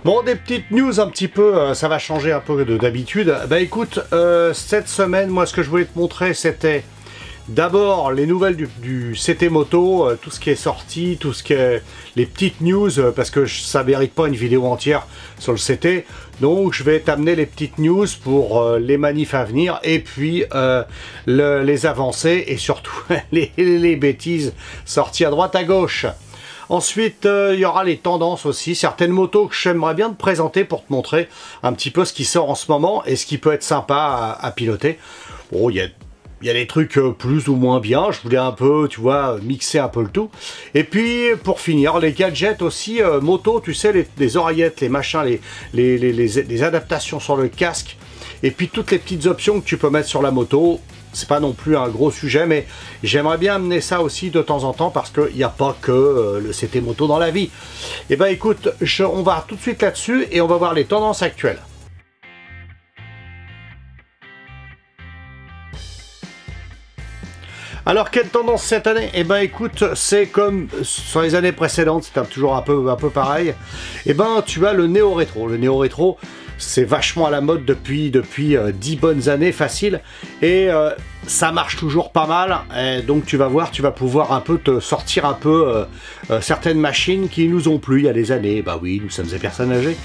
Bon, des petites news un petit peu, ça va changer un peu d'habitude. Bah écoute, cette semaine, moi ce que je voulais te montrer, c'était d'abord les nouvelles du CT Moto, tout ce qui est sorti, tout ce qui est les petites news, parce que ça mérite pas une vidéo entière sur le CT. Donc je vais t'amener les petites news pour les manifs à venir, et puis les avancées, et surtout les bêtises sorties à droite à gauche. Ensuite, il y aura les tendances aussi, certaines motos que j'aimerais bien te présenter pour te montrer un petit peu ce qui sort en ce moment et ce qui peut être sympa à piloter. Bon, il y a des trucs plus ou moins bien, je voulais un peu, tu vois, mixer un peu le tout. Et puis, pour finir, les gadgets aussi, moto, tu sais, les oreillettes, les machins, les adaptations sur le casque, et puis toutes les petites options que tu peux mettre sur la moto. C'est pas non plus un gros sujet, mais j'aimerais bien amener ça aussi de temps en temps, parce qu'il n'y a pas que le CT Moto dans la vie. Et ben écoute, on va tout de suite là-dessus, et on va voir les tendances actuelles. Alors, quelle tendance cette année? Eh ben écoute, c'est comme sur les années précédentes, c'était toujours un peu pareil. Eh ben tu as le néo-rétro. Le néo-rétro, c'est vachement à la mode depuis 10 bonnes années, facile. Et ça marche toujours pas mal. Et donc tu vas voir, tu vas pouvoir un peu te sortir un peu certaines machines qui nous ont plu il y a des années. Bah oui, nous sommes des personnes âgées.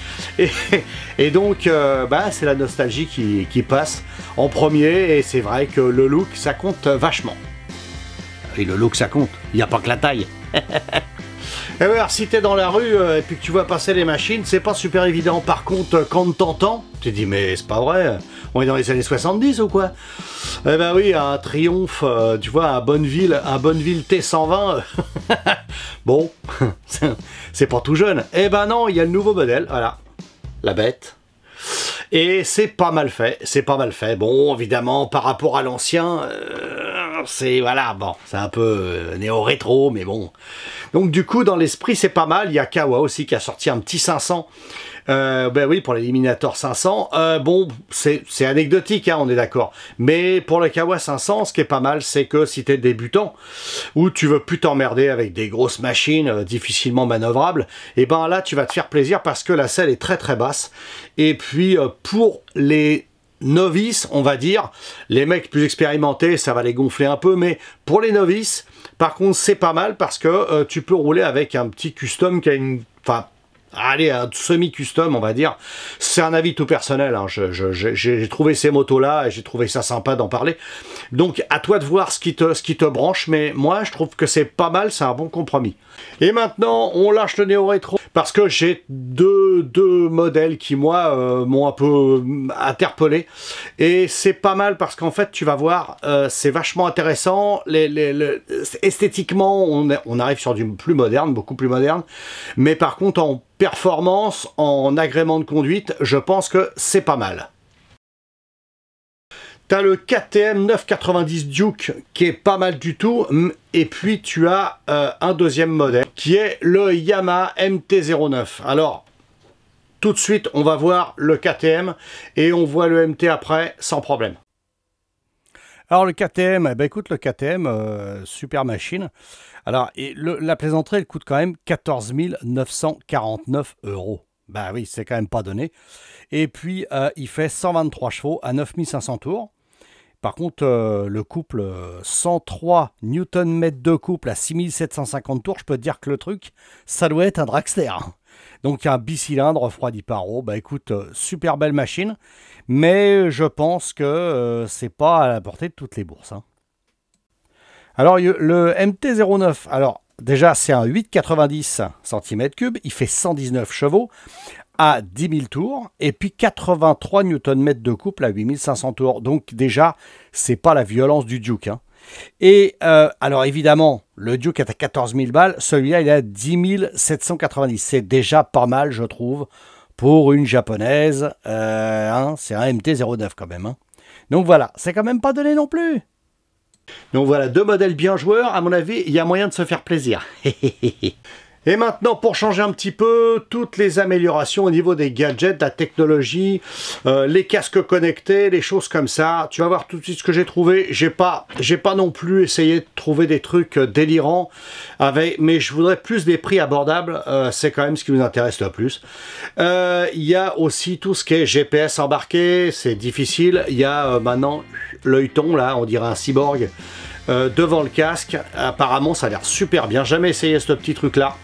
Et donc, bah, c'est la nostalgie qui passe en premier. Et c'est vrai que le look, ça compte vachement. Et le look ça compte, il n'y a pas que la taille. Et alors si t'es dans la rue et puis que tu vois passer les machines, c'est pas super évident. Par contre, quand t'entends, tu te dis mais c'est pas vrai, on est dans les années 70 ou quoi? Eh ben oui, un Triumph, tu vois, un Bonneville T120, bon, c'est pas tout jeune. Eh ben non, il y a le nouveau modèle, voilà, la bête. Et c'est pas mal fait, c'est pas mal fait. Bon, évidemment, par rapport à l'ancien, c'est, voilà, bon, c'est un peu néo-rétro, mais bon. Donc du coup, dans l'esprit, c'est pas mal. Il y a Kawa aussi qui a sorti un petit 500. Ben oui, pour l'Eliminator 500. Bon, c'est anecdotique, hein, on est d'accord. Mais pour le Kawa 500, ce qui est pas mal, c'est que si t'es débutant, ou tu veux plus t'emmerder avec des grosses machines difficilement manœuvrables, et ben là, tu vas te faire plaisir parce que la selle est très très basse. Et puis, pour les novices, on va dire, les mecs plus expérimentés, ça va les gonfler un peu, mais pour les novices, par contre, c'est pas mal parce que tu peux rouler avec un petit custom qui a une... Enfin, allez, un semi-custom, on va dire. C'est un avis tout personnel, hein. J'ai trouvé ces motos-là et j'ai trouvé ça sympa d'en parler. Donc, à toi de voir ce qui te branche, mais moi, je trouve que c'est pas mal, c'est un bon compromis. Et maintenant, on lâche le néo-rétro parce que j'ai deux modèles qui, moi, m'ont un peu interpellé. Et c'est pas mal parce qu'en fait, tu vas voir, c'est vachement intéressant. Esthétiquement, on arrive sur du plus moderne, beaucoup plus moderne. Mais par contre, en performance, en agrément de conduite, je pense que c'est pas mal. T'as le KTM 990 Duke qui est pas mal du tout, et puis tu as un deuxième modèle qui est le Yamaha MT-09. Alors, tout de suite, on va voir le KTM et on voit le MT après sans problème. Alors le KTM, eh ben écoute, le KTM, super machine. Alors, la plaisanterie, elle coûte quand même 14 949 €. Bah oui, c'est quand même pas donné. Et puis, il fait 123 chevaux à 9500 tours. Par contre, le couple, 103 Nm de couple à 6750 tours, je peux te dire que le truc, ça doit être un dragster. Donc un bicylindre refroidi par eau, bah écoute, super belle machine, mais je pense que c'est pas à la portée de toutes les bourses, hein. Alors le MT-09, alors déjà c'est un 8,90 cm3, il fait 119 chevaux à 10 000 tours, et puis 83 Nm de couple à 8500 tours, donc déjà c'est pas la violence du Duke, hein. Et alors évidemment, le Duke est à 14 000 balles, celui-là il est à 10 790. C'est déjà pas mal, je trouve, pour une japonaise. Hein, c'est un MT-09 quand même, hein. Donc voilà, c'est quand même pas donné non plus. Donc voilà, deux modèles bien joueurs. À mon avis, il y a moyen de se faire plaisir. Et maintenant, pour changer un petit peu, toutes les améliorations au niveau des gadgets, de la technologie, les casques connectés, les choses comme ça. Tu vas voir tout de suite ce que j'ai trouvé. J'ai pas non plus essayé de trouver des trucs délirants, mais je voudrais plus des prix abordables. C'est quand même ce qui nous intéresse le plus. Il y a aussi tout ce qui est GPS embarqué, c'est difficile. Il y a maintenant l'œilleton, là, on dirait un cyborg, devant le casque. Apparemment, ça a l'air super bien. Jamais essayé ce petit truc-là.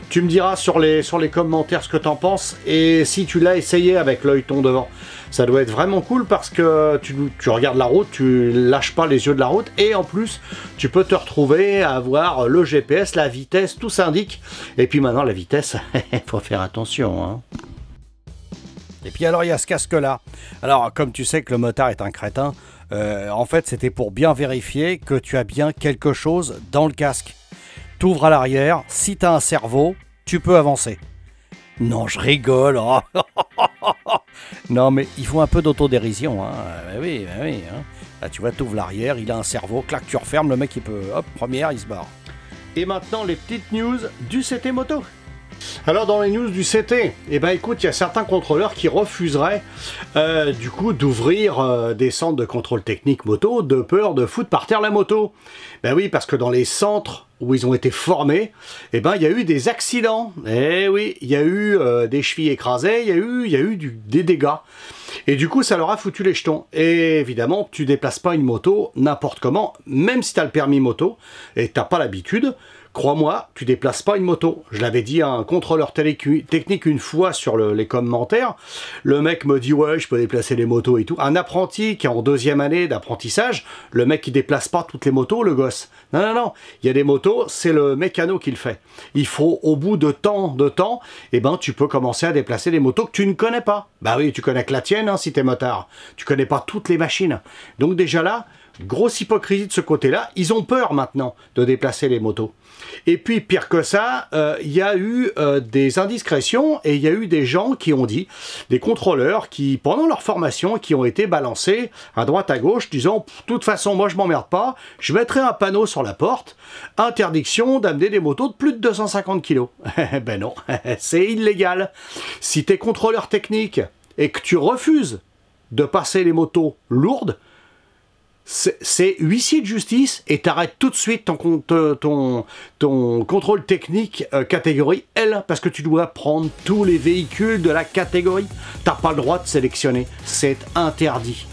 Tu me diras sur les commentaires ce que t'en penses, et si tu l'as essayé avec l'œilleton devant. Ça doit être vraiment cool parce que tu regardes la route, tu lâches pas les yeux de la route, et en plus tu peux te retrouver à avoir le GPS, la vitesse, tout s'indique. Et puis maintenant la vitesse, il faut faire attention, hein. Et puis alors il y a ce casque là. Alors comme tu sais que le motard est un crétin, en fait c'était pour bien vérifier que tu as bien quelque chose dans le casque. T'ouvres à l'arrière, si t'as un cerveau, tu peux avancer. Non, je rigole. Oh. Non, mais il faut un peu d'autodérision. Hein. Oui. Hein. Là, tu vois, t'ouvres l'arrière, il a un cerveau, clac, tu refermes, le mec, il peut, hop, première, il se barre. Et maintenant, les petites news du CT Moto. Alors dans les news du CT, eh ben écoute, il y a certains contrôleurs qui refuseraient du coup d'ouvrir des centres de contrôle technique moto de peur de foutre par terre la moto. Ben oui, parce que dans les centres où ils ont été formés, eh ben il y a eu des accidents. Eh oui, il y a eu des chevilles écrasées, il y a eu des dégâts. Et du coup, ça leur a foutu les jetons. Et évidemment, tu déplaces pas une moto n'importe comment, même si tu as le permis moto et tu n'as pas l'habitude. Crois-moi, tu déplaces pas une moto. Je l'avais dit à un contrôleur technique une fois sur les commentaires. Le mec me dit ouais, je peux déplacer les motos et tout. Un apprenti qui est en 2e année d'apprentissage, le mec qui déplace pas toutes les motos, le gosse. Non. Il y a des motos, c'est le mécano qui le fait. Il faut au bout de temps, eh ben tu peux commencer à déplacer des motos que tu ne connais pas. Bah oui, tu connais que la tienne hein, si t'es motard. Tu connais pas toutes les machines. Donc déjà là, grosse hypocrisie de ce côté-là. Ils ont peur maintenant de déplacer les motos. Et puis, pire que ça, il y a eu des indiscrétions et il y a eu des gens qui ont dit, des contrôleurs qui, pendant leur formation, qui ont été balancés à droite à gauche, disant, de toute façon, moi je m'emmerde pas, je mettrai un panneau sur la porte, interdiction d'amener des motos de plus de 250 kg. Ben non, c'est illégal. Si tu es contrôleur technique et que tu refuses de passer les motos lourdes, c'est huissier de justice et t'arrêtes tout de suite ton contrôle technique catégorie L parce que tu dois prendre tous les véhicules de la catégorie. T'as pas le droit de sélectionner, c'est interdit.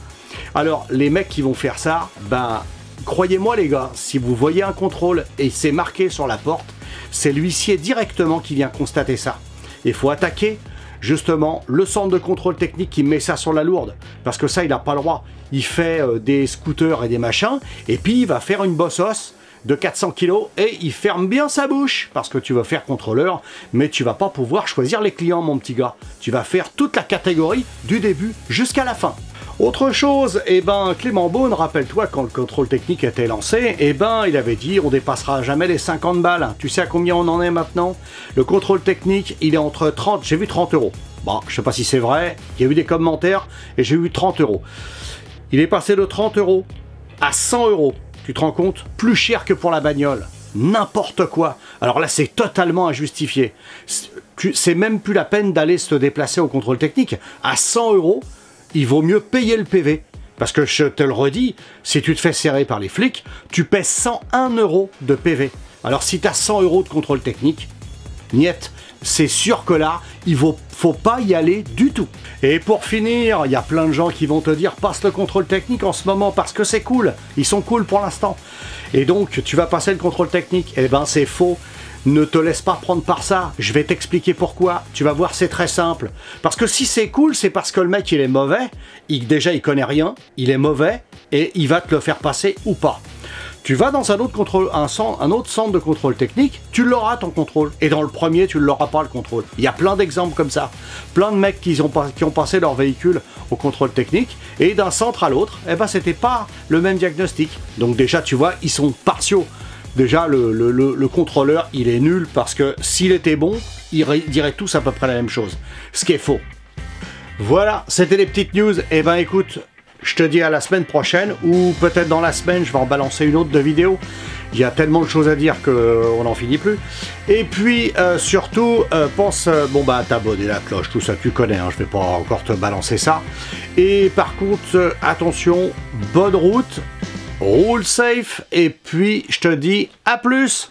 Alors les mecs qui vont faire ça, ben croyez-moi les gars, si vous voyez un contrôle et c'est marqué sur la porte, c'est l'huissier directement qui vient constater ça. Il faut attaquer justement le centre de contrôle technique qui met ça sur la lourde, parce que ça il n'a pas le droit. Il fait des scooters et des machins, et puis il va faire une bossos de 400 kg et il ferme bien sa bouche, parce que tu vas faire contrôleur, mais tu vas pas pouvoir choisir les clients mon petit gars. Tu vas faire toute la catégorie du début jusqu'à la fin. Autre chose, eh ben Clément Beaune, rappelle-toi quand le contrôle technique était lancé, eh ben il avait dit on dépassera jamais les 50 balles. Tu sais à combien on en est maintenant? Le contrôle technique, il est entre 30, j'ai vu 30 euros. Bon, je sais pas si c'est vrai, il y a eu des commentaires et j'ai eu 30 euros. Il est passé de 30 euros à 100 euros. Tu te rends compte? Plus cher que pour la bagnole. N'importe quoi. Alors là, c'est totalement injustifié. C'est même plus la peine d'aller se déplacer au contrôle technique. À 100 euros, il vaut mieux payer le PV. Parce que je te le redis, si tu te fais serrer par les flics, tu paies 101 euros de PV. Alors si tu as 100 euros de contrôle technique, niet, c'est sûr que là, il faut pas y aller du tout. Et pour finir, il y a plein de gens qui vont te dire passe le contrôle technique en ce moment parce que c'est cool. Ils sont cool pour l'instant. Et donc, tu vas passer le contrôle technique. Eh ben, c'est faux. Ne te laisse pas prendre par ça. Je vais t'expliquer pourquoi. Tu vas voir, c'est très simple. Parce que si c'est cool, c'est parce que le mec, il est mauvais. Déjà, il connaît rien. Il est mauvais. Et il va te le faire passer ou pas. Tu vas dans un autre centre de contrôle technique, tu l'auras ton contrôle. Et dans le premier, tu ne l'auras pas le contrôle. Il y a plein d'exemples comme ça. Plein de mecs qui ont passé leur véhicule au contrôle technique. Et d'un centre à l'autre, eh ben, c'était pas le même diagnostic. Donc déjà, tu vois, ils sont partiaux. Déjà, le contrôleur, il est nul parce que s'il était bon, ils diraient tous à peu près la même chose. Ce qui est faux. Voilà, c'était les petites news. Eh ben écoute, je te dis à la semaine prochaine, ou peut-être dans la semaine, je vais en balancer une autre de vidéo. Il y a tellement de choses à dire qu'on n'en finit plus. Et puis surtout, pense à t'abonner, la cloche, tout ça tu connais, hein, je vais pas encore te balancer ça. Et par contre, attention, bonne route, roule safe, et puis je te dis à plus.